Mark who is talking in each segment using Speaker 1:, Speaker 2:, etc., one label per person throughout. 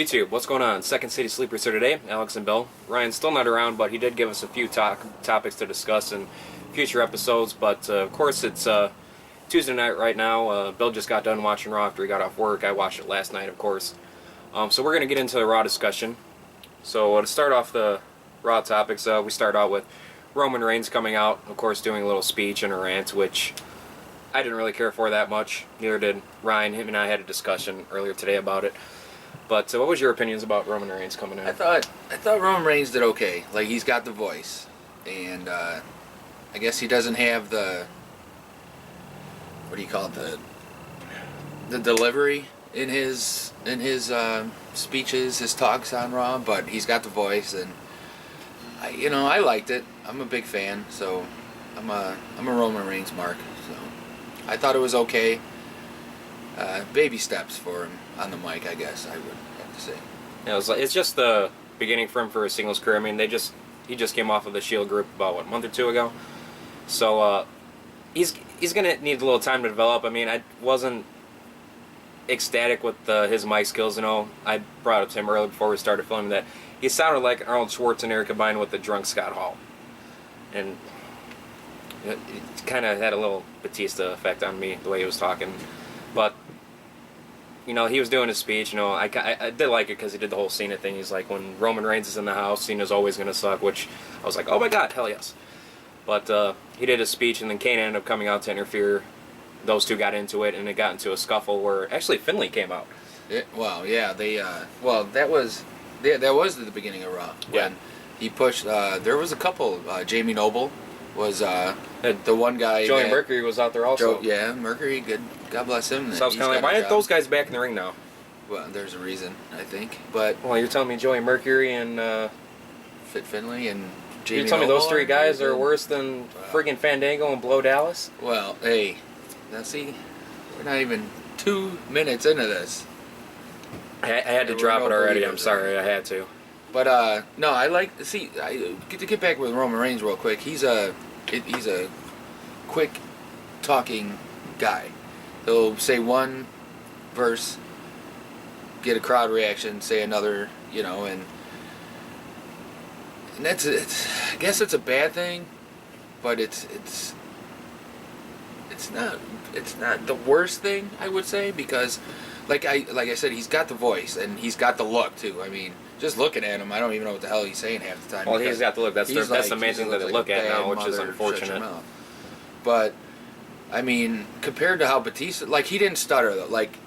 Speaker 1: YouTube, what's going on? Second City Sleepers here today, Alex and Bill. Ryan's still not around, but he did give us a few topics to discuss in future episodes. But of course, it's Tuesday night right now. Bill just got done watching Raw after he got off work. I watched it last night, of course. So we're going to get into the Raw discussion. So to start off the Raw topics, we start out with Roman Reigns coming out, of course, doing a little speech and a rant, which I didn't really care for that much. Neither did Ryan. Him and I had a discussion earlier today about it. But what was your opinions about Roman Reigns coming in?
Speaker 2: I thought Roman Reigns did okay. Like, he's got the voice, and I guess he doesn't have the, what do you call it, the delivery in his speeches, his talks on Raw. But he's got the voice, and I liked it. I'm a big fan, so I'm a Roman Reigns mark. So I thought it was okay. Baby steps for him on the mic, I guess I would have to say.
Speaker 1: Yeah, it's just the beginning for him for his singles career. I mean, he just came off of the Shield group about a month or two ago, so he's gonna need a little time to develop. I mean, I wasn't ecstatic with his mic skills. I brought up to him earlier before we started filming that he sounded like Arnold Schwarzenegger combined with the drunk Scott Hall, and it kind of had a little Batista effect on me the way he was talking, but. He was doing his speech. I did like it because he did the whole Cena thing. He's like, when Roman Reigns is in the house, Cena's always going to suck, which I was like, oh my god, hell yes. But he did his speech, and then Kane ended up coming out to interfere. Those two got into it, and it got into a scuffle where actually Finlay came out.
Speaker 2: That was the beginning of Raw.
Speaker 1: Yeah.
Speaker 2: When he pushed, there was a couple, Jamie Noble was the one guy.
Speaker 1: Joey Mercury was out there also.
Speaker 2: Mercury, good. God bless him.
Speaker 1: So I was kind of like, why aren't those guys back in the ring now?
Speaker 2: Well, there's a reason, I think. But
Speaker 1: you're telling me Joey Mercury and
Speaker 2: Fit Finlay and Jamie
Speaker 1: you're telling me
Speaker 2: Noble
Speaker 1: those three guys are worse than friggin' Fandango and Blow Dallas?
Speaker 2: Well, hey, now see, we're not even 2 minutes into this.
Speaker 1: I had to drop it already. I'm sorry, I had to.
Speaker 2: But no, I like to get back with Roman Reigns real quick. He's a quick talking guy. He'll say one verse, get a crowd reaction, say another, and that's it. I guess it's a bad thing, but it's not the worst thing, I would say, because like I said, he's got the voice and he's got the look too. I mean, just looking at him, I don't even know what the hell he's saying half the time.
Speaker 1: Well, he's got the look. That's the main thing that they look at now, which is unfortunate.
Speaker 2: But I mean, compared to how Batista, like, he didn't stutter though. Like,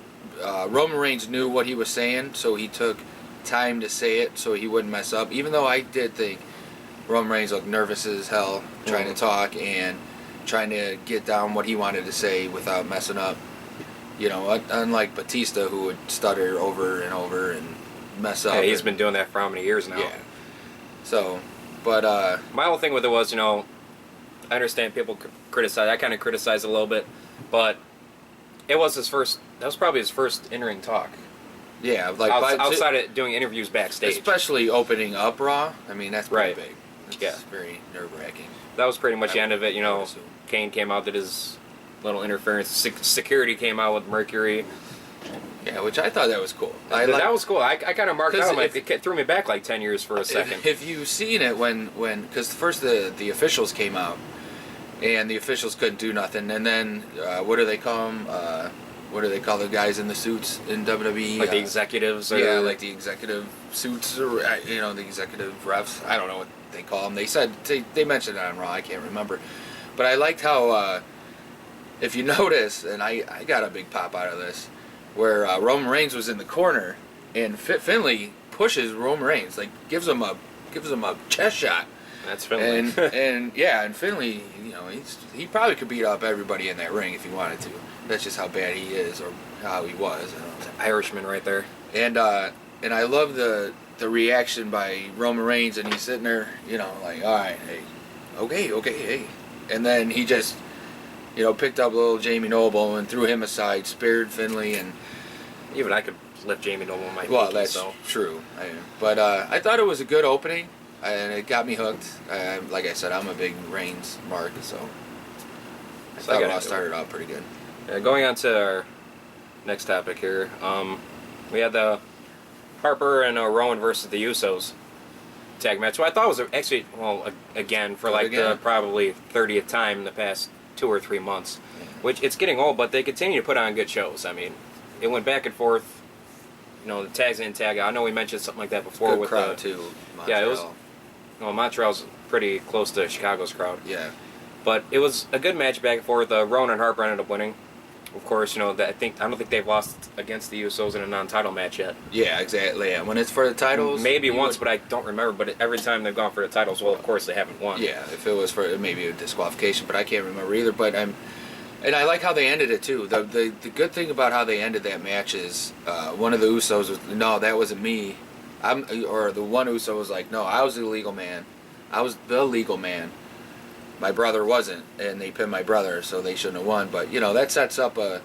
Speaker 2: Roman Reigns knew what he was saying, so he took time to say it so he wouldn't mess up. Even though I did think Roman Reigns looked nervous as hell trying to talk and trying to get down what he wanted to say without messing up. Unlike Batista, who would stutter over and over and mess up.
Speaker 1: Yeah, he's been doing that for how many years now?
Speaker 2: Yeah. So, but
Speaker 1: my whole thing with it was, I understand people criticize. I kind of criticized it a little bit, but it was his first. That was probably his first in-ring talk.
Speaker 2: Yeah, like
Speaker 1: outside of doing interviews backstage,
Speaker 2: especially opening up Raw. I mean, that's pretty big.
Speaker 1: It's
Speaker 2: very nerve-wracking.
Speaker 1: That was pretty much the end of it. Kane came out, did his little interference. Security came out with Mercury.
Speaker 2: Yeah, which I thought that was cool.
Speaker 1: That was cool. I kind of marked out. It threw me back like 10 years for a second.
Speaker 2: If you've seen it because first the officials came out, and the officials couldn't do nothing, and then what do they call them? What do they call the guys in the suits in WWE?
Speaker 1: Like the executives?
Speaker 2: Yeah, like the executive suits, or the executive refs. I don't know what they call them. They said they mentioned it on Raw. I can't remember, but I liked how if you notice, and I got a big pop out of this, where Roman Reigns was in the corner, and Finlay pushes Roman Reigns, like gives him a chest shot.
Speaker 1: That's Finlay.
Speaker 2: And Finlay, he probably could beat up everybody in that ring if he wanted to. That's just how bad he is, or how he was.
Speaker 1: Irishman right there.
Speaker 2: And I love the reaction by Roman Reigns, and he's sitting there, like, all right, hey, okay, hey, and then he just, picked up little Jamie Noble and threw him aside, spared Finlay, and
Speaker 1: even I could lift Jamie Noble in my
Speaker 2: well, that's true. But I thought it was a good opening, and it got me hooked. Like I said, I'm a big Reigns mark, so I thought Raw started out pretty good.
Speaker 1: Going on to our next topic here, we had the Harper and Rowan versus the Usos tag match. Well, I thought it was actually, well, again, for like the probably 30th time in the past 2 or 3 months. Which, it's getting old, but they continue to put on good shows. I mean, it went back and forth. You know, the tags in, tag out. I know we mentioned something like that before.
Speaker 2: Good
Speaker 1: with
Speaker 2: crowd, too. Montreal.
Speaker 1: Yeah, it was... Well, Montreal's pretty close to Chicago's crowd.
Speaker 2: Yeah.
Speaker 1: But it was a good match back and forth. Rowan and Harper ended up winning. Of course, you know, I don't think they've lost against the Usos in a non-title match yet.
Speaker 2: Yeah, exactly. Yeah, when it's for the titles,
Speaker 1: maybe once, but I don't remember. But every time they've gone for the titles, well, of course they haven't won.
Speaker 2: Yeah, if it was for maybe a disqualification, but I can't remember either. But and I like how they ended it too. The good thing about how they ended that match is one of the Usos was, no, that wasn't me. Or the one Uso was like, no, I was the legal man. I was the legal man. My brother wasn't, and they pinned my brother, so they shouldn't have won. But, you know, that sets up all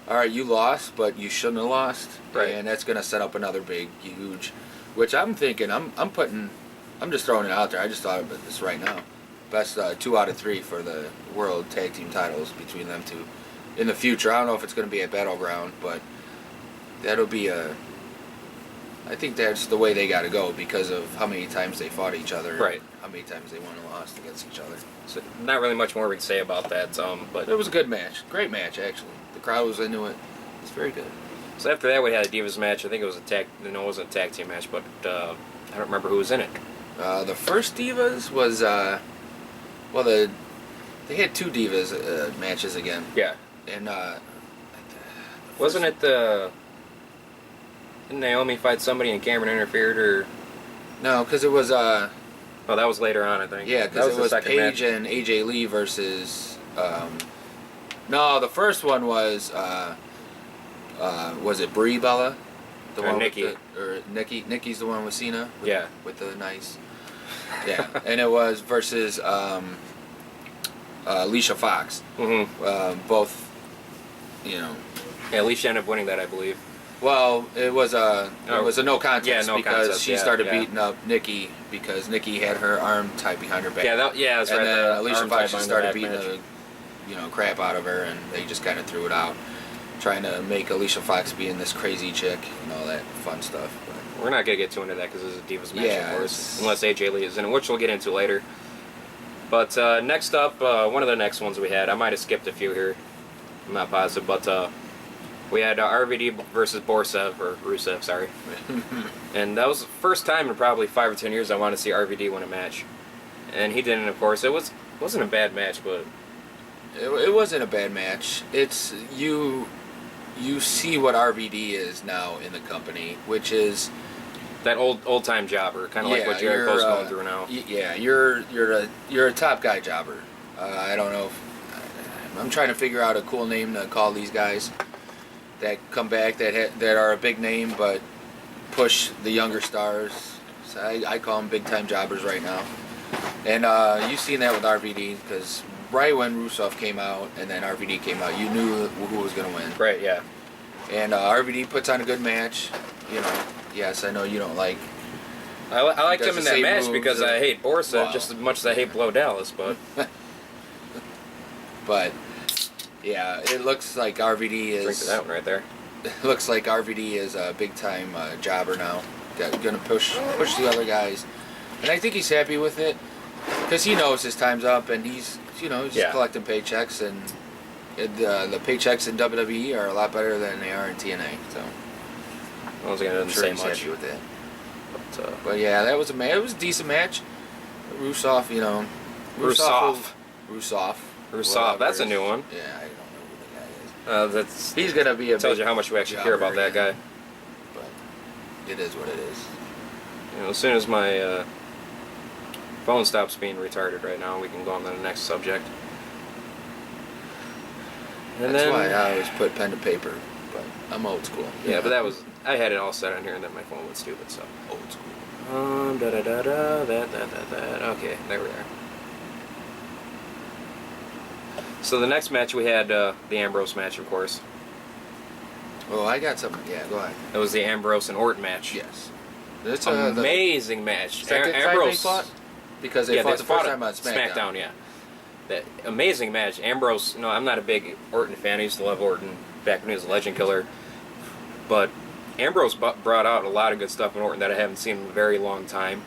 Speaker 2: right, you lost, but you shouldn't have lost.
Speaker 1: Right.
Speaker 2: And that's going to set up another big, huge, which I'm thinking, I'm just throwing it out there. I just thought about this right now. Best 2 out of 3 for the World Tag Team titles between them two. In the future, I don't know if it's going to be a Battleground, but that'll be I think that's the way they got to go because of how many times they fought each other.
Speaker 1: Right.
Speaker 2: How many times they won and lost against each other.
Speaker 1: So not really much more we can say about that. But
Speaker 2: it was a good match. Great match, actually. The crowd was into it. It's very good.
Speaker 1: So after that, we had a Divas match. I think it was it wasn't a tag team match, but I don't remember who was in it.
Speaker 2: The first Divas was, they had 2 Divas matches again.
Speaker 1: Yeah.
Speaker 2: And,
Speaker 1: wasn't it didn't Naomi fight somebody and Cameron interfered, or?
Speaker 2: No, because it was,
Speaker 1: Oh, that was later on, I think.
Speaker 2: Yeah, because it was Paige and AJ Lee versus, no, the first one was it Brie Bella? The one
Speaker 1: Nikki.
Speaker 2: Or Nikki. Nikki's the one with Cena?
Speaker 1: Yeah.
Speaker 2: With the nice... Yeah, and it was versus Alicia Fox.
Speaker 1: Mm-hmm.
Speaker 2: Both, you know...
Speaker 1: Yeah, Alicia ended up winning that, I believe.
Speaker 2: Well, it was a no contest, because she started
Speaker 1: yeah.
Speaker 2: beating up Nikki because Nikki had her arm tied behind her back.
Speaker 1: Yeah, that's right.
Speaker 2: And then Alicia Fox just started beating
Speaker 1: the
Speaker 2: crap out of her, and they just kind of threw it out, trying to make Alicia Fox being this crazy chick and all that fun stuff. But
Speaker 1: we're not gonna get too into that because it's a Divas match,
Speaker 2: yeah,
Speaker 1: of course, unless AJ Lee is in it, which we'll get into later. But next up, one of the next ones we had, I might have skipped a few here. I'm not positive, but. We had RVD versus Rusev, sorry. And that was the first time in probably 5 or 10 years I wanted to see RVD win a match. And he didn't, of course. It wasn't a bad match, but...
Speaker 2: It wasn't a bad match. It's... You see what RVD is now in the company, which is...
Speaker 1: That old-time jobber, kind of like what Jared Poe's going through now.
Speaker 2: Yeah, you're a top guy jobber. I don't know if... I'm trying to figure out a cool name to call these guys that come back that are a big name but push the younger stars. So I call them big time jobbers right now. And you've seen that with RVD because right when Rusev came out and then RVD came out, you knew who was going to win.
Speaker 1: Right, yeah.
Speaker 2: And RVD puts on a good match. You know, yes, I know you don't like.
Speaker 1: I liked him in that match because I hate Borsa just as much as I hate Blow Dallas, but.
Speaker 2: But. Yeah, it looks like RVD is...
Speaker 1: Drink to that one right there.
Speaker 2: It looks like RVD is a big-time jobber now. Going to push the other guys. And I think he's happy with it. Because he knows his time's up, and he's just collecting paychecks. And the paychecks in WWE are a lot better than they are in TNA. So
Speaker 1: I was going to say much.
Speaker 2: Happy with that. But yeah, that was it was a decent match. Rusev,
Speaker 1: Rusev, that's a new one.
Speaker 2: Yeah, I don't know who the guy is.
Speaker 1: He's gonna be tells you how much we actually care about that guy.
Speaker 2: But it is what it is.
Speaker 1: You know, as soon as my phone stops being retarded right now, we can go on to the next subject.
Speaker 2: And that's why I always put pen to paper. But I'm old school.
Speaker 1: Yeah, but I had it all set on here, and then my phone went stupid. So
Speaker 2: old school.
Speaker 1: Okay, there we are. So the next match we had the Ambrose match, of course.
Speaker 2: Oh, I got something. Yeah, go ahead.
Speaker 1: It was the Ambrose and Orton match.
Speaker 2: Yes. It's
Speaker 1: amazing match.
Speaker 2: Ambrose they fought? Because they fought the first time on SmackDown.
Speaker 1: Yeah. That amazing match. Ambrose, I'm not a big Orton fan. I used to love Orton back when he was a Legend Killer. But Ambrose brought out a lot of good stuff in Orton that I haven't seen in a very long time.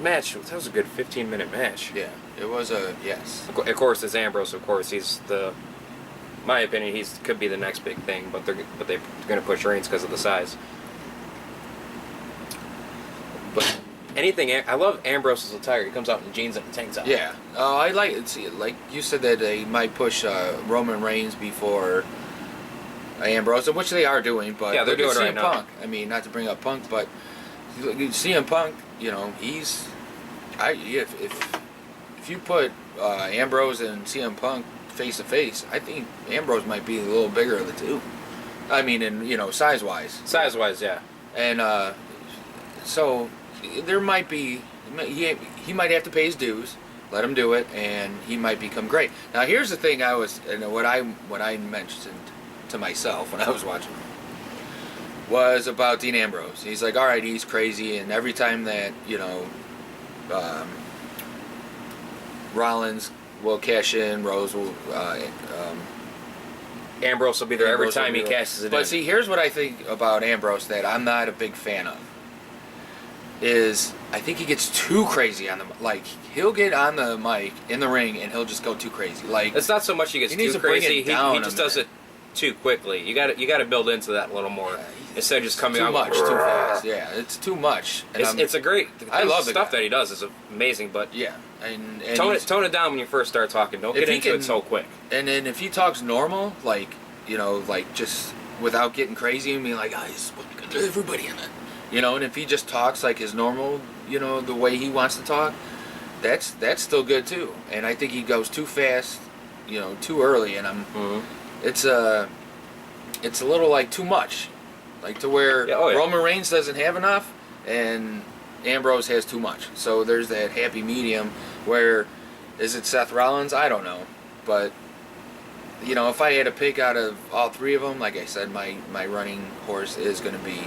Speaker 1: That was a good 15-minute match.
Speaker 2: Yeah, it was a yes.
Speaker 1: Of course, it's Ambrose. Of course, he's my opinion, could be the next big thing. But they're going to push Reigns because of the size. But I love Ambrose's attire. He comes out in jeans and a tank top.
Speaker 2: Yeah, I like it. See, like you said that they might push Roman Reigns before Ambrose, which they are doing. But
Speaker 1: yeah, they're doing it right now.
Speaker 2: Punk. I mean, not to bring up Punk, but CM Punk, if you put Ambrose and CM Punk face to face, I think Ambrose might be a little bigger of the two. I mean, size wise.
Speaker 1: Size wise, yeah.
Speaker 2: And so there might be he might have to pay his dues. Let him do it, and he might become great. Now, here's the thing: what I mentioned to myself when I was watching was about Dean Ambrose. He's like, all right, he's crazy, and every time that Rollins will cash in, Rose will.
Speaker 1: Ambrose will be there every time he cashes it in.
Speaker 2: But see, here's what I think about Ambrose that I'm not a big fan of. Is I think he gets too crazy on the he'll get on the mic in the ring and he'll just go too crazy.
Speaker 1: It's not so much he gets too crazy. He just does it too quickly. You got to build into that a little more instead of just coming out
Speaker 2: too fast. Yeah, it's too much.
Speaker 1: It's a great.
Speaker 2: I love the
Speaker 1: stuff that he does is amazing, but
Speaker 2: yeah, and
Speaker 1: tone it down when you first start talking. Don't get into it so quick.
Speaker 2: And then if he talks normal, just without getting crazy and being like, he's everybody in it. And if he just talks like his normal, the way he wants to talk, that's still good too. And I think he goes too fast, too early, and it's a little too much, to where Roman Reigns doesn't have enough, and Ambrose has too much. So there's that happy medium where, is it Seth Rollins? I don't know, but if I had to pick out of all three of them, like I said, my running horse is going to be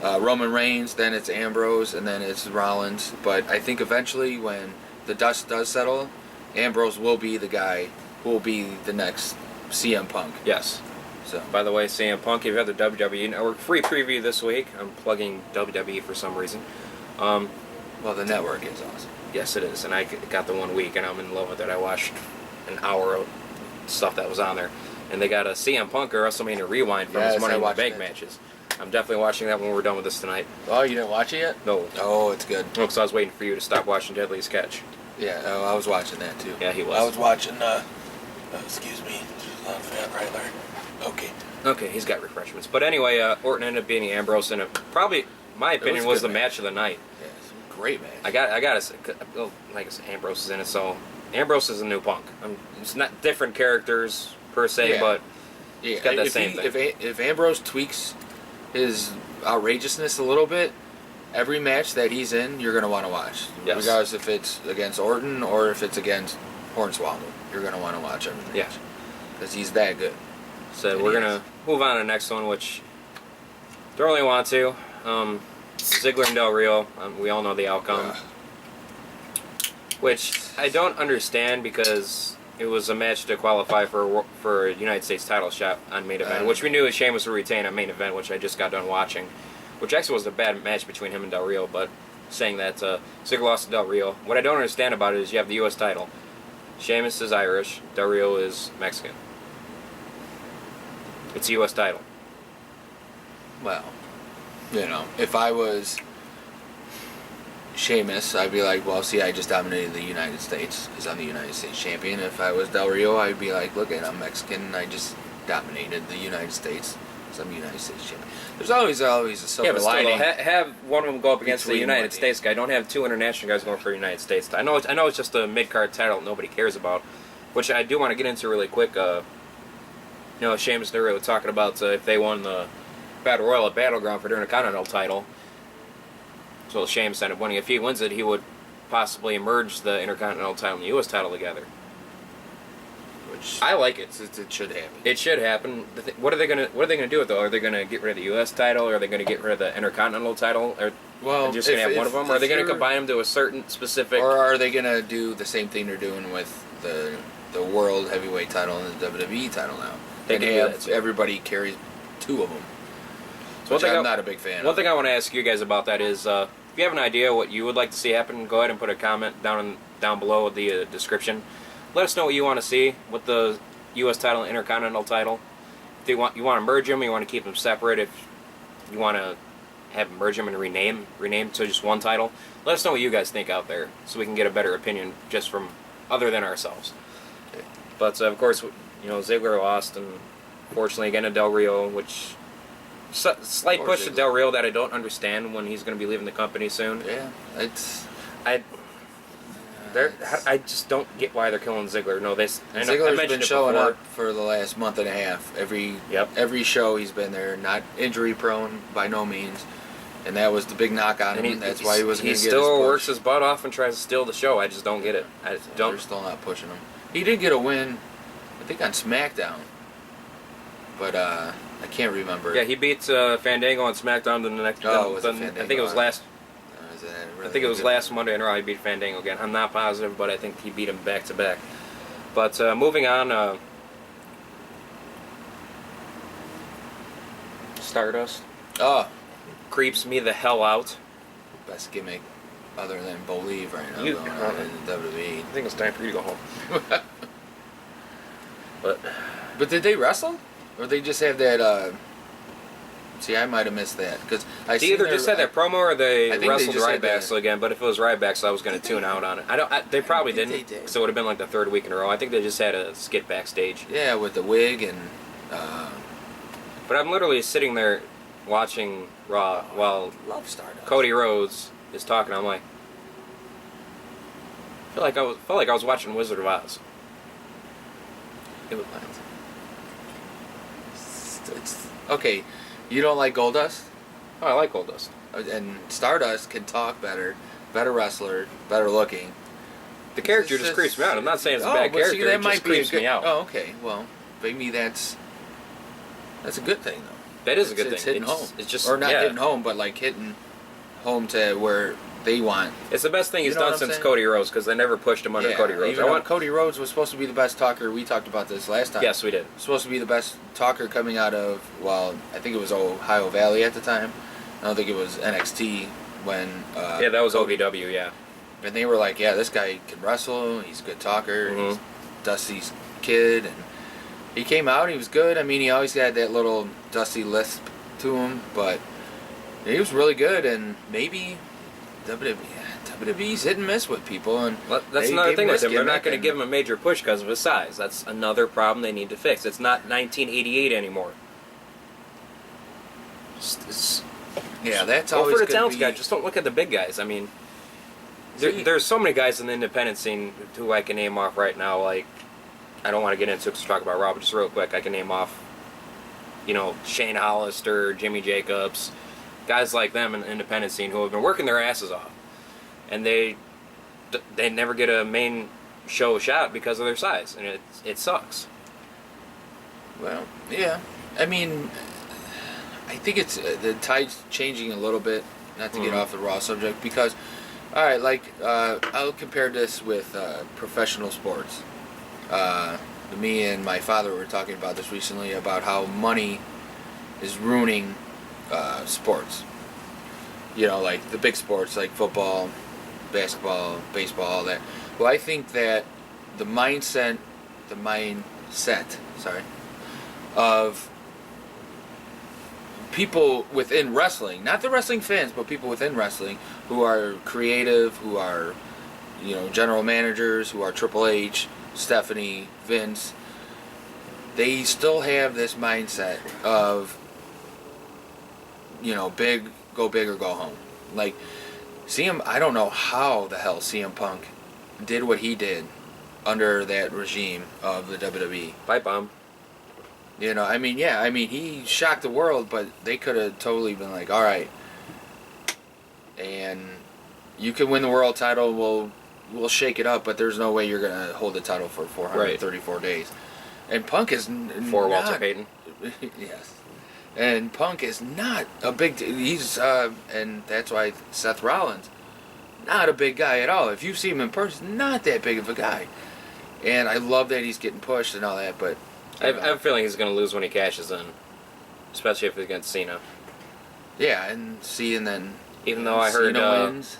Speaker 2: Roman Reigns, then it's Ambrose, and then it's Rollins. But I think eventually, when the dust does settle, Ambrose will be the guy who will be the next CM Punk.
Speaker 1: Yes.
Speaker 2: So,
Speaker 1: by the way, CM Punk, if you have the WWE Network free preview this week, I'm plugging WWE for some reason.
Speaker 2: Well, the network is awesome.
Speaker 1: Yes, it is, and I got the 1 week, and I'm in love with it. I watched an hour of stuff that was on there, and they got a CM Punk or WrestleMania Rewind from his Money in the Bank matches. I'm definitely watching that when we're done with this tonight.
Speaker 2: Oh, you didn't watch it yet?
Speaker 1: No.
Speaker 2: Oh, it's good.
Speaker 1: No, because I was waiting for you to stop watching Deadliest Catch.
Speaker 2: Yeah, I was watching that too.
Speaker 1: Yeah, he was.
Speaker 2: I was watching, excuse me, Fat right there. Okay.
Speaker 1: Okay, he's got refreshments. But anyway, Orton ended up beating Ambrose in probably, my opinion, was the match of the night.
Speaker 2: Yeah, it's a great match.
Speaker 1: I got to say, like I said, Ambrose is in it, so Ambrose is a new Punk. It's not different characters per se, but it's got that same thing.
Speaker 2: If Ambrose tweaks his outrageousness a little bit, every match that he's in, you're going to want to watch.
Speaker 1: Yes.
Speaker 2: Regardless if it's against Orton or if it's against Hornswoggle, you're going to want to watch every match.
Speaker 1: Yeah.
Speaker 2: Because he's that good.
Speaker 1: So we're going to move on to the next one, which don't really want to. Ziggler and Del Rio, we all know the outcome. Which I don't understand because it was a match to qualify for a United States title shot on main event, which we knew Sheamus would retain on main event, which I just got done watching. Which actually was a bad match between him and Del Rio, but saying that Ziggler lost to Del Rio. What I don't understand about it is you have the U.S. title. Sheamus is Irish, Del Rio is Mexican. It's a U.S. title.
Speaker 2: Well, if I was Sheamus, I'd be like, well, see, I just dominated the United States because I'm the United States champion. If I was Del Rio, I'd be like, look, I'm Mexican and I just dominated the United States because I'm the United States champion. There's always a silver lining.
Speaker 1: Have one of them go up against the United States guy. Don't have two international guys going for the United States. I know it's just a mid-card title nobody cares about, which I do want to get into really quick. Sheamus and Del Rio talking about if they won the Battle Royal at Battleground for their Intercontinental title. So Sheamus ended up winning. If he wins it, he would possibly merge the Intercontinental title and the U.S. title together. Which I like it.
Speaker 2: It should happen.
Speaker 1: It should happen. What are they gonna do with it though? Are they gonna get rid of the U.S. title? Or are they gonna get rid of the Intercontinental title? Or just gonna have one of them? Or are they gonna combine them to a certain specific?
Speaker 2: Or are they gonna do the same thing they're doing with the World Heavyweight title and the WWE title now?
Speaker 1: They
Speaker 2: and
Speaker 1: can
Speaker 2: have everybody carry two of them.
Speaker 1: So
Speaker 2: which I'm not a big fan
Speaker 1: One
Speaker 2: of.
Speaker 1: thing I want to ask you guys about that is, if you have an idea what you would like to see happen, go ahead and put a comment down below the description. Let us know what you want to see with the U.S. title and Intercontinental title. If you want to merge them, you want to keep them separate. If you want to have them merge them and rename to just one title, let us know what you guys think out there, so we can get a better opinion just from other than ourselves. But of course, Ziggler lost, and fortunately again to Del Rio, which slight push
Speaker 2: Ziggler.
Speaker 1: to Del Rio that I don't understand when he's going to be leaving the company soon.
Speaker 2: Yeah, it's.
Speaker 1: I just don't get why they're killing Ziggler. No,
Speaker 2: Ziggler's been showing up for the last month and a half. Every show he's been there, not injury prone by no means, and that was the big knock on him. That's why he wasn't going to get his push.
Speaker 1: He still works his butt off and tries to steal the show. I just don't get it.
Speaker 2: They're still not pushing him. He did get a win, I think on SmackDown, but I can't remember.
Speaker 1: Yeah, he beat Fandango on SmackDown the next.
Speaker 2: Fandango?
Speaker 1: I think it was last. I think it was last Monday in Raw he beat Fandango again. I'm not positive, but I think he beat him back to back. But moving on, Stardust.
Speaker 2: Oh,
Speaker 1: Creeps me the hell out.
Speaker 2: best gimmick other than Believe right now
Speaker 1: You-
Speaker 2: going on in the WWE.
Speaker 1: I think it's time for you to go home. But
Speaker 2: Did they wrestle, or they just have that? See, I might have missed that because I
Speaker 1: they either just had that promo or they
Speaker 2: I think they
Speaker 1: wrestled
Speaker 2: just had
Speaker 1: Ryback again. But if it was Ryback, I was going to tune out on it. They probably
Speaker 2: think
Speaker 1: didn't.
Speaker 2: they did.
Speaker 1: So it would have been like the third week in a row. I think they just had a skit backstage.
Speaker 2: Yeah, with the wig and.
Speaker 1: But I'm literally sitting there watching Raw while
Speaker 2: Love Stardust.
Speaker 1: Cody Rhodes is talking. I'm like, felt like I was watching Wizard of Oz. It was
Speaker 2: It's okay. You don't like Goldust?
Speaker 1: I like Goldust.
Speaker 2: And Stardust can talk better wrestler, better looking.
Speaker 1: The character just creeps me out. I'm not saying it's a bad character.
Speaker 2: See, that
Speaker 1: it
Speaker 2: might
Speaker 1: just
Speaker 2: be a
Speaker 1: creeps
Speaker 2: good,
Speaker 1: me out.
Speaker 2: Oh, okay. Well, maybe that's a good thing though.
Speaker 1: That is a good
Speaker 2: It's
Speaker 1: thing.
Speaker 2: hitting home.
Speaker 1: It's just
Speaker 2: or not
Speaker 1: yeah.
Speaker 2: hitting home, but like hitting home to where they want.
Speaker 1: It's the best thing he's
Speaker 2: You know
Speaker 1: done
Speaker 2: what I'm
Speaker 1: since
Speaker 2: saying?
Speaker 1: Cody Rhodes because they never pushed him under
Speaker 2: Yeah,
Speaker 1: Cody Rhodes.
Speaker 2: Even though Cody Rhodes was supposed to be the best talker. We talked about this last time.
Speaker 1: Yes, we did.
Speaker 2: Supposed to be the best talker coming out of, well, I think it was Ohio Valley at the time. I don't think it was NXT when.
Speaker 1: Yeah, that was OVW. Yeah.
Speaker 2: And they were like, yeah, this guy can wrestle. He's a good talker.
Speaker 1: Mhm.
Speaker 2: He's Dusty's kid. And he came out. He was good. I mean, he always had that little Dusty lisp to him, but he was really good. And maybe WWE's hit and miss with people. And
Speaker 1: Well, that's
Speaker 2: they
Speaker 1: another
Speaker 2: gave
Speaker 1: thing with
Speaker 2: this
Speaker 1: him. They're not
Speaker 2: gimmick
Speaker 1: going to
Speaker 2: and-
Speaker 1: give him a major push because of his size. That's another problem they need to fix. It's not 1988 anymore.
Speaker 2: Yeah, that's
Speaker 1: Go
Speaker 2: always
Speaker 1: for the
Speaker 2: gonna
Speaker 1: talent
Speaker 2: be-
Speaker 1: guy. Just don't look at the big guys. I mean,
Speaker 2: See-
Speaker 1: there's so many guys in the independent scene who I can name off right now. Like, I don't want to get into it because talk about Rob, but just real quick, I can name off, Shane Hollister, Jimmy Jacobs, guys like them in the independent scene who have been working their asses off, and they never get a main show shot because of their size, and it sucks.
Speaker 2: Well, yeah. I mean, I think it's the tide's changing a little bit. Not to get off the Raw subject, because, all right, like I'll compare this with professional sports. Me and my father were talking about this recently about how money is ruining sports. Like the big sports like football, basketball, baseball, all that. Well, I think that the mindset, of people within wrestling, not the wrestling fans, but people within wrestling who are creative, who are, general managers, who are Triple H, Stephanie, Vince, they still have this mindset of, go big or go home. Like, I don't know how the hell CM Punk did what he did under that regime of the WWE.
Speaker 1: Pipe bomb.
Speaker 2: He shocked the world, but they could have totally been like, all right, and you can win the world title, we'll shake it up, but there's no way you're going to hold the title for 434 days. And Punk is
Speaker 1: For Walter Payton.
Speaker 2: Yes. And Punk is not a big... He's... and that's why Seth Rollins, not a big guy at all. If you see him in person, not that big of a guy. And I love that he's getting pushed and all that, but...
Speaker 1: I have a feeling he's going to lose when he cashes in, especially if it's against Cena.
Speaker 2: Yeah, and then
Speaker 1: Even though I heard
Speaker 2: Cena wins,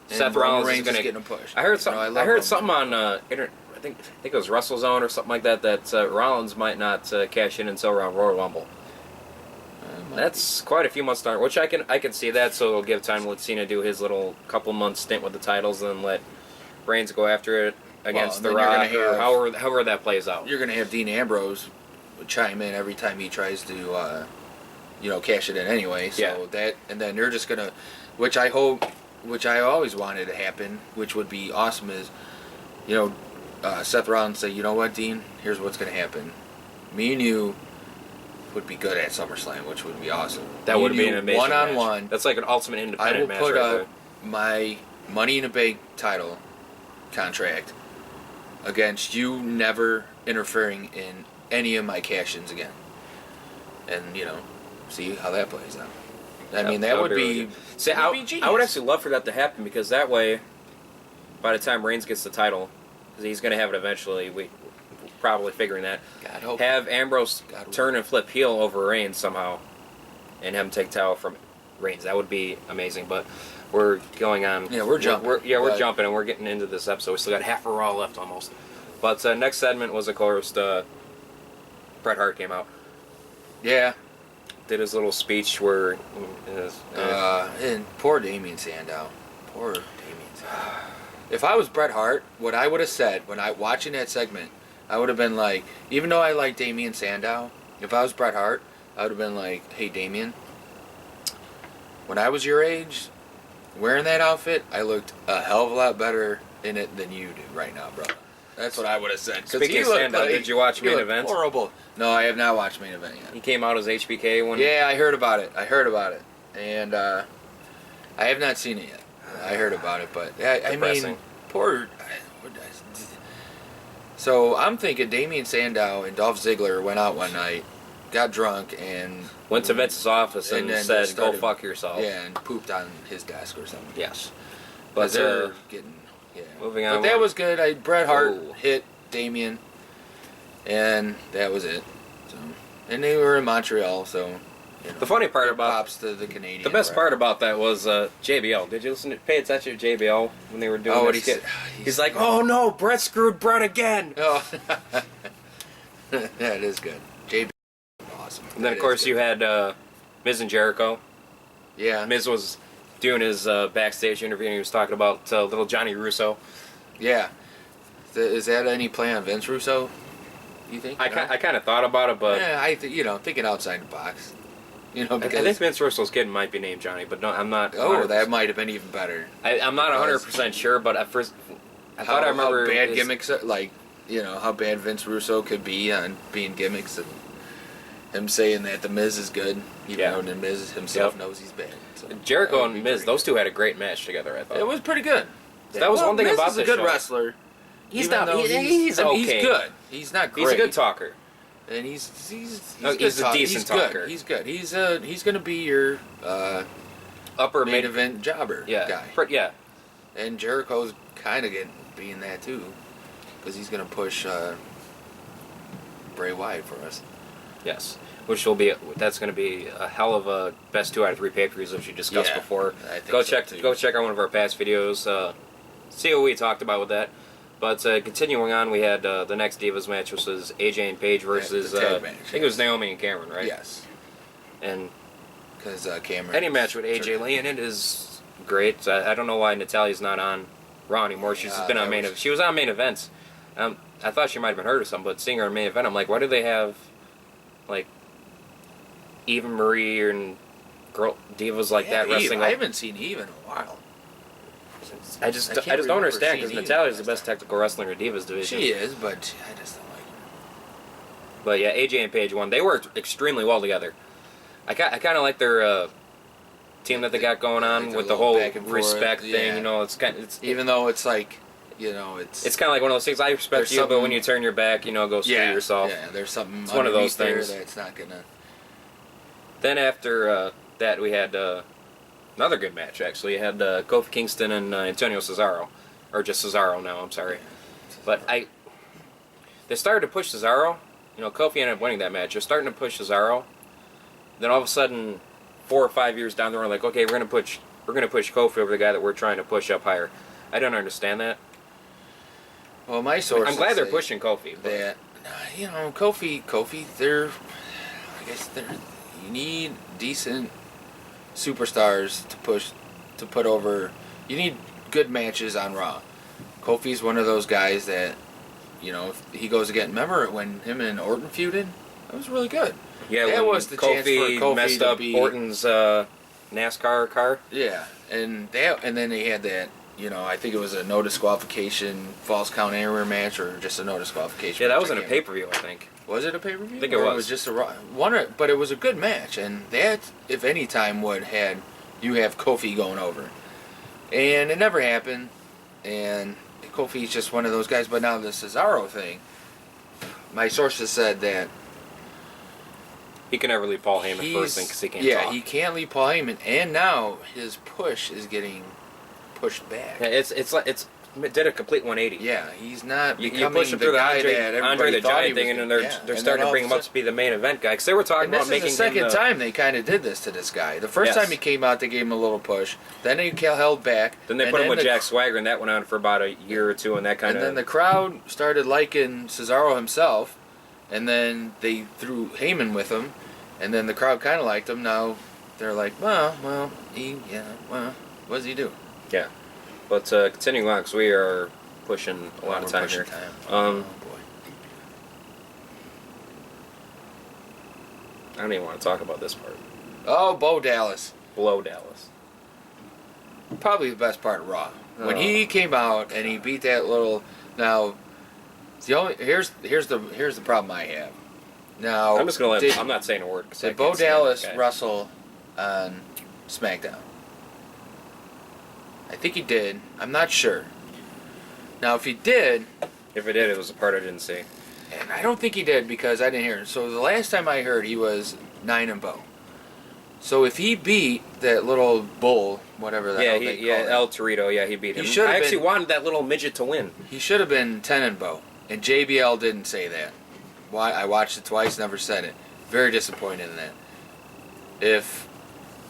Speaker 1: Seth
Speaker 2: and
Speaker 1: Rollins
Speaker 2: Roman
Speaker 1: is
Speaker 2: Reigns
Speaker 1: gonna
Speaker 2: is getting a push.
Speaker 1: I heard something.
Speaker 2: I love
Speaker 1: I heard
Speaker 2: Roman.
Speaker 1: something on I think it was WrestleZone or something like that. That Rollins might not cash in until around Royal Rumble. That's quite a few months down, which I can see that. So it'll give time to let Cena do his little couple months stint with the titles, and then let Reigns go after it against The Rock, or however that plays out.
Speaker 2: You're gonna have Dean Ambrose chime in every time he tries to, cash it in anyway. So that, and then you're just gonna, which I always wanted to happen, which would be awesome, is, Seth Rollins say, you know what, Dean, here's what's gonna happen. Me and you would be good at SummerSlam, which would be awesome.
Speaker 1: That would be an amazing
Speaker 2: one-on-one
Speaker 1: match. That's like an ultimate independent match.
Speaker 2: I will put
Speaker 1: right
Speaker 2: up my Money in the Bank title contract against you never interfering in any of my cash-ins again. And, see how that plays out. I mean, that would be...
Speaker 1: Really see, I would actually love for that to happen, because that way, by the time Reigns gets the title, because he's going to have it eventually, we're probably figuring that,
Speaker 2: God hope.
Speaker 1: have Ambrose turn and flip heel over Reigns somehow, and have him take title from Reigns. That would be amazing, but we're going on.
Speaker 2: Yeah, we're jumping.
Speaker 1: We're jumping, and we're getting into this episode. We still got half a Raw left almost. But next segment was, of course, Bret Hart came out.
Speaker 2: Yeah.
Speaker 1: Did his little speech where...
Speaker 2: and poor Damien Sandow. Poor Damien Sandow. If I was Bret Hart, what I would have said when watching that segment, I would have been like, even though I like Damien Sandow, if I was Bret Hart, I would have been like, hey, Damien, when I was your age, wearing that outfit, I looked a hell of a lot better in it than you do right now, brother. That's what I would have said.
Speaker 1: Speaking of Sandow, did you watch Main Event?
Speaker 2: Horrible. No, I have not watched Main Event yet.
Speaker 1: He came out as HBK when...
Speaker 2: Yeah, I heard about it. And I have not seen it yet. I heard about it, but I mean, poor... So I'm thinking Damien Sandow and Dolph Ziggler went out one night, got drunk, and...
Speaker 1: went to Vince's office and said, go fuck yourself.
Speaker 2: Yeah, and pooped on his desk or something.
Speaker 1: Yes.
Speaker 2: But they're getting... Yeah.
Speaker 1: Moving on.
Speaker 2: But that was good. Bret Hart hit Damien, and that was it. So, and they were in Montreal, so...
Speaker 1: the funny part about...
Speaker 2: Props to the Canadian.
Speaker 1: The best part about that was JBL. Did you pay attention to JBL when they were doing that skit? He's like, oh no, Bret screwed Bret again!
Speaker 2: Oh. That is good. JBL awesome.
Speaker 1: And then, of course, you had Miz and Jericho.
Speaker 2: Yeah.
Speaker 1: Miz was doing his backstage interview, and he was talking about little Johnny Russo.
Speaker 2: Yeah. Is that any play on Vince Russo, you think?
Speaker 1: I kind of thought about it, but...
Speaker 2: Yeah, thinking outside the box. Because...
Speaker 1: I think Vince Russo's kid might be named Johnny, but no, I'm not...
Speaker 2: Oh, that might have been even better.
Speaker 1: I'm not 100% sure, but at first... I thought I remember...
Speaker 2: How bad gimmicks are, how bad Vince Russo could be on being gimmicks, and him saying that The Miz is good, even though The Miz himself knows he's bad. So
Speaker 1: Jericho and Miz, those two had a great match together, I thought.
Speaker 2: It was pretty good.
Speaker 1: So that was one thing
Speaker 2: Miz
Speaker 1: about
Speaker 2: is
Speaker 1: this
Speaker 2: a good
Speaker 1: show.
Speaker 2: wrestler.
Speaker 1: He's not... He's okay.
Speaker 2: He's good. He's not great.
Speaker 1: He's a good talker.
Speaker 2: And he's
Speaker 1: a decent talker.
Speaker 2: He's good. He's going to be your
Speaker 1: upper
Speaker 2: main event jobber guy.
Speaker 1: Yeah.
Speaker 2: And Jericho's kind of being that too, because he's going to push Bray Wyatt for us.
Speaker 1: Yes. That's going to be a hell of a best 2 out of 3 pay-per-views, which we discussed before.
Speaker 2: I think
Speaker 1: go
Speaker 2: so
Speaker 1: check out one of our past videos. See what we talked about with that. But continuing on, we had the next Divas match, which was AJ and Paige versus
Speaker 2: tag match,
Speaker 1: I think it was Naomi and Cameron, right?
Speaker 2: Yes.
Speaker 1: And
Speaker 2: because Cameron,
Speaker 1: any match with AJ Lee in it is great. I don't know why Natalia's not on Raw anymore. She's been on main event. She was on main events. I thought she might have been hurt or something, but seeing her in main event, I'm like, why do they have like Eva Marie and girl divas like that wrestling?
Speaker 2: I haven't seen Eva in a while.
Speaker 1: I just don't understand, because Natalia's the best technical wrestler in the Divas division.
Speaker 2: She is, but I just don't like her.
Speaker 1: But yeah, AJ and Paige won. They worked extremely well together. I kind of like their team that they got going on with the whole respect thing. It's
Speaker 2: even though it's like, it's
Speaker 1: kind of like one of those things. I respect you, but when you turn your back, go screw yourself.
Speaker 2: Yeah, there's something.
Speaker 1: It's one of those things
Speaker 2: that's not gonna.
Speaker 1: Then after that, we had. Another good match, actually. You had Kofi Kingston and Antonio Cesaro. Or just Cesaro now, I'm sorry. But they started to push Cesaro. Kofi ended up winning that match. They're starting to push Cesaro. Then all of a sudden, 4 or 5 years down the road, like, okay, we're gonna push Kofi over the guy that we're trying to push up higher. I don't understand that.
Speaker 2: Well, my sources
Speaker 1: I'm glad they're
Speaker 2: say
Speaker 1: pushing Kofi. But
Speaker 2: that Kofi, I guess you need decent superstars to put over. You need good matches on Raw. Kofi's one of those guys that, if he goes again. Remember when him and Orton feuded? That was really good.
Speaker 1: Yeah,
Speaker 2: that
Speaker 1: when
Speaker 2: was the chance for Kofi
Speaker 1: messed
Speaker 2: to
Speaker 1: up
Speaker 2: be
Speaker 1: Orton's NASCAR car.
Speaker 2: Yeah, and then they had that. I think it was a no disqualification, false count anywhere match, or just a no disqualification.
Speaker 1: Yeah, that
Speaker 2: match.
Speaker 1: was in a pay-per-view, I think.
Speaker 2: Was it a pay-per-view?
Speaker 1: I think it was.
Speaker 2: It was just a one, but it was a good match, and that, if any time, would have Kofi going over, and it never happened. And Kofi's just one of those guys. But now the Cesaro thing, my sources said that
Speaker 1: he can never leave Paul Heyman first thing because he can't talk.
Speaker 2: he can't leave Paul Heyman, and now his push is getting pushed back.
Speaker 1: Yeah, it did a complete 180.
Speaker 2: Yeah, he's not
Speaker 1: You
Speaker 2: becoming
Speaker 1: push him
Speaker 2: the
Speaker 1: through the
Speaker 2: guy that
Speaker 1: Andre
Speaker 2: everybody
Speaker 1: the
Speaker 2: thought
Speaker 1: Giant
Speaker 2: he was
Speaker 1: thing, and then
Speaker 2: gonna-
Speaker 1: they're
Speaker 2: and
Speaker 1: starting
Speaker 2: then
Speaker 1: to bring him
Speaker 2: all
Speaker 1: up
Speaker 2: of a
Speaker 1: to be the main event guy because they were talking
Speaker 2: And
Speaker 1: about
Speaker 2: this
Speaker 1: making
Speaker 2: is the second
Speaker 1: him
Speaker 2: time they kind of did this to this guy. The first
Speaker 1: Yes.
Speaker 2: time he came out, they gave him a little push. Then he held back.
Speaker 1: Then they
Speaker 2: and
Speaker 1: put him with
Speaker 2: the-
Speaker 1: Jack Swagger, and that went on for about a year or two, and that kind
Speaker 2: And
Speaker 1: of.
Speaker 2: then the crowd started liking Cesaro himself, and then they threw Heyman with him, and then the crowd kind of liked him. Now they're like, what does he do?
Speaker 1: Yeah, but continuing on, because we are pushing a lot of time here.
Speaker 2: Oh boy.
Speaker 1: I don't even want to talk about this part.
Speaker 2: Oh, Bo Dallas.
Speaker 1: Below Dallas.
Speaker 2: Probably the best part of Raw. When
Speaker 1: Oh.
Speaker 2: he came out and he beat that little. Now, here's the problem I have. Now,
Speaker 1: I'm just gonna let. I'm not saying a word. 'Cause I
Speaker 2: did
Speaker 1: can't
Speaker 2: Bo
Speaker 1: stand
Speaker 2: Dallas
Speaker 1: that guy.
Speaker 2: wrestle on SmackDown? I think he did. I'm not sure. Now, if he did,
Speaker 1: If it did, it was a part I didn't see.
Speaker 2: and I don't think he did because I didn't hear it. So the last time I heard, he was 9-0. So if he beat that little bull, whatever the hell they call it,
Speaker 1: El Torito. Yeah, he beat him.
Speaker 2: He should've
Speaker 1: I actually
Speaker 2: been-
Speaker 1: wanted that little midget to win.
Speaker 2: he should have been 10-0. And JBL didn't say that. Why? I watched it twice, never said it. Very disappointed in that. If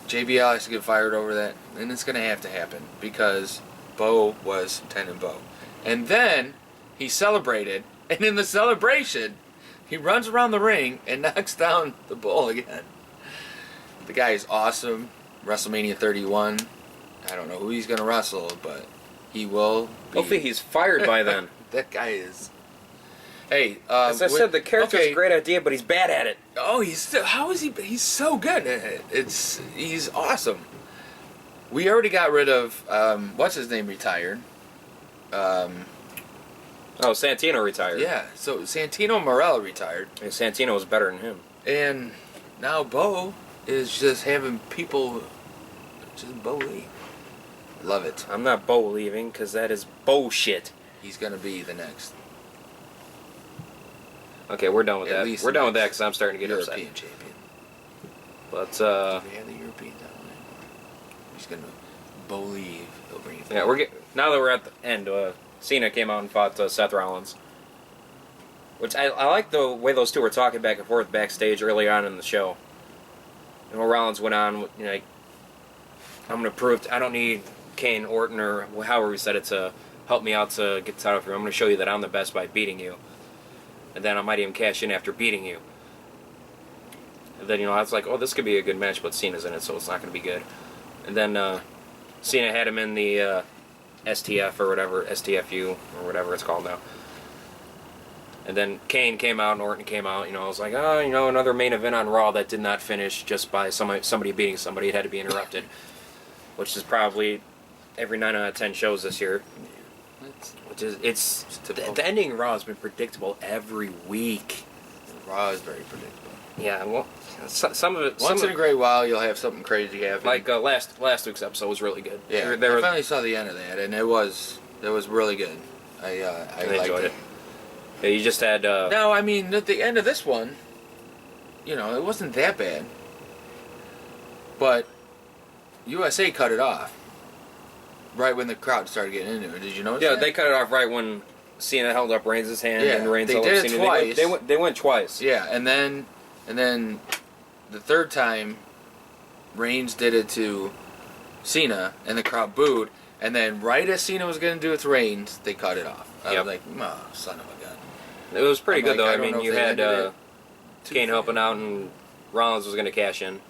Speaker 2: JBL has to get fired over that, then it's going to happen because Bo was 10-0. And then he celebrated, and in the celebration, he runs around the ring and knocks down the bull again. The guy is awesome. WrestleMania 31. I don't know who he's going to wrestle, but he will be.
Speaker 1: Hopefully, he's fired by then.
Speaker 2: That guy is. Hey,
Speaker 1: As I said, the character's a great idea, but he's bad at it.
Speaker 2: Oh, he's still. How is he? He's so good at it. He's awesome. We already got rid of what's his name retired.
Speaker 1: Oh, Santino retired.
Speaker 2: Yeah, so Santino Marella retired,
Speaker 1: And Santino was better than him.
Speaker 2: and now Bo is just having people just Bo leave. Love it.
Speaker 1: I'm not Bo leaving because that is bullshit.
Speaker 2: He's gonna be the next
Speaker 1: Okay, we're done with
Speaker 2: At
Speaker 1: that.
Speaker 2: least
Speaker 1: We're
Speaker 2: the
Speaker 1: done with that
Speaker 2: next
Speaker 1: because I'm starting to get
Speaker 2: European
Speaker 1: upset.
Speaker 2: champion.
Speaker 1: But
Speaker 2: We have the European title anymore. He's gonna believe he'll bring it.
Speaker 1: yeah, now that we're at the end. Cena came out and fought Seth Rollins, which I like the way those two were talking back and forth backstage early on in the show. Rollins went on, like, I'm gonna prove I don't need Kane, Orton, or however we said it to help me out to get the title for you. I'm gonna show you that I'm the best by beating you, and then I might even cash in after beating you. And then I was like, oh, this could be a good match, but Cena's in it, so it's not gonna be good. And then Cena had him in the STF or whatever, STFU or whatever it's called now. And then Kane came out and Orton came out. I was like, oh, another main event on Raw that did not finish just by somebody beating somebody. It had to be interrupted, which is probably every 9 out of 10 shows this year. Which is the ending of Raw has been predictable every week.
Speaker 2: Raw is very predictable.
Speaker 1: Yeah, well, some of it.
Speaker 2: Once in a great while, you'll have something crazy happen.
Speaker 1: Like last week's episode was really good.
Speaker 2: yeah, I finally saw the end of that, and it was really good. I liked
Speaker 1: enjoyed it. Yeah, you just had.
Speaker 2: No, I mean at the end of this one, it wasn't that bad. But USA cut it off right when the crowd started getting into it. Did you notice?
Speaker 1: Yeah,
Speaker 2: that?
Speaker 1: they cut it off right when Cena held up Reigns' hand,
Speaker 2: Yeah,
Speaker 1: and Reigns
Speaker 2: they
Speaker 1: held
Speaker 2: did
Speaker 1: up
Speaker 2: it
Speaker 1: Cena.
Speaker 2: twice.
Speaker 1: They went twice.
Speaker 2: Yeah, and then the third time, Reigns did it to Cena, and the crowd booed. And then right as Cena was going to do it to Reigns, they cut it off. I was like, oh, son of a gun.
Speaker 1: It was pretty good, though. I
Speaker 2: don't know
Speaker 1: mean,
Speaker 2: if
Speaker 1: you
Speaker 2: they
Speaker 1: had
Speaker 2: ended
Speaker 1: Kane helping out, and Rollins was going to cash in.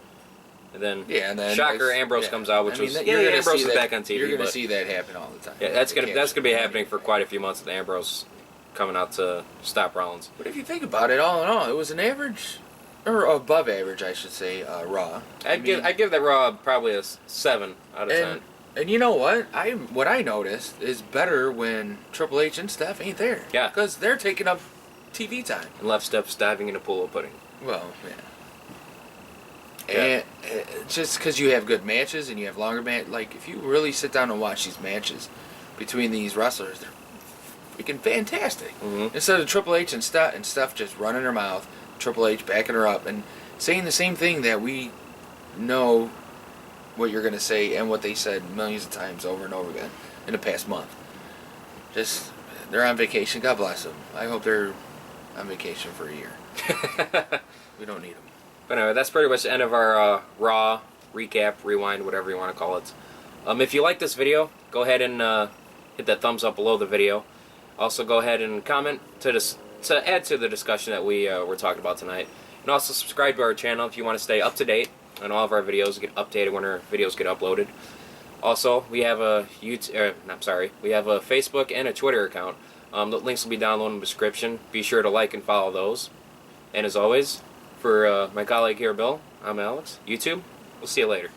Speaker 1: And then,
Speaker 2: and then
Speaker 1: shocker, Ambrose comes out, which was Ambrose is back on TV.
Speaker 2: You're going to see that happen all the time.
Speaker 1: Yeah, that's gonna be happening for quite a few months with Ambrose coming out to stop Rollins.
Speaker 2: But if you think about it, all in all, it was an average, or above average, I should say, Raw.
Speaker 1: I'd give that Raw probably a 7 out of 10.
Speaker 2: And you know what? What I noticed is better when Triple H and Steph ain't there.
Speaker 1: Yeah,
Speaker 2: because they're taking up TV time.
Speaker 1: And left Steph's diving in a pool of pudding.
Speaker 2: Well, yeah. And just because you have good matches and you have longer matches, like if you really sit down and watch these matches between these wrestlers, they're freaking fantastic.
Speaker 1: Mm-hmm.
Speaker 2: Instead of Triple H and Steph just running her mouth, Triple H backing her up and saying the same thing that we know what you're going to say and what they said millions of times over and over again in the past month. Just, they're on vacation. God bless them. I hope they're on vacation for a year. We don't need them.
Speaker 1: But anyway, that's pretty much the end of our Raw recap, rewind, whatever you want to call it. If you like this video, go ahead and hit that thumbs up below the video. Also, go ahead and comment to add to the discussion that we were talking about tonight. And also subscribe to our channel if you want to stay up to date on all of our videos, get updated when our videos get uploaded. Also, we have a we have a Facebook and a Twitter account. The links will be down below in the description. Be sure to like and follow those. And as always, for my colleague here, Bill, I'm Alex. YouTube, we'll see you later.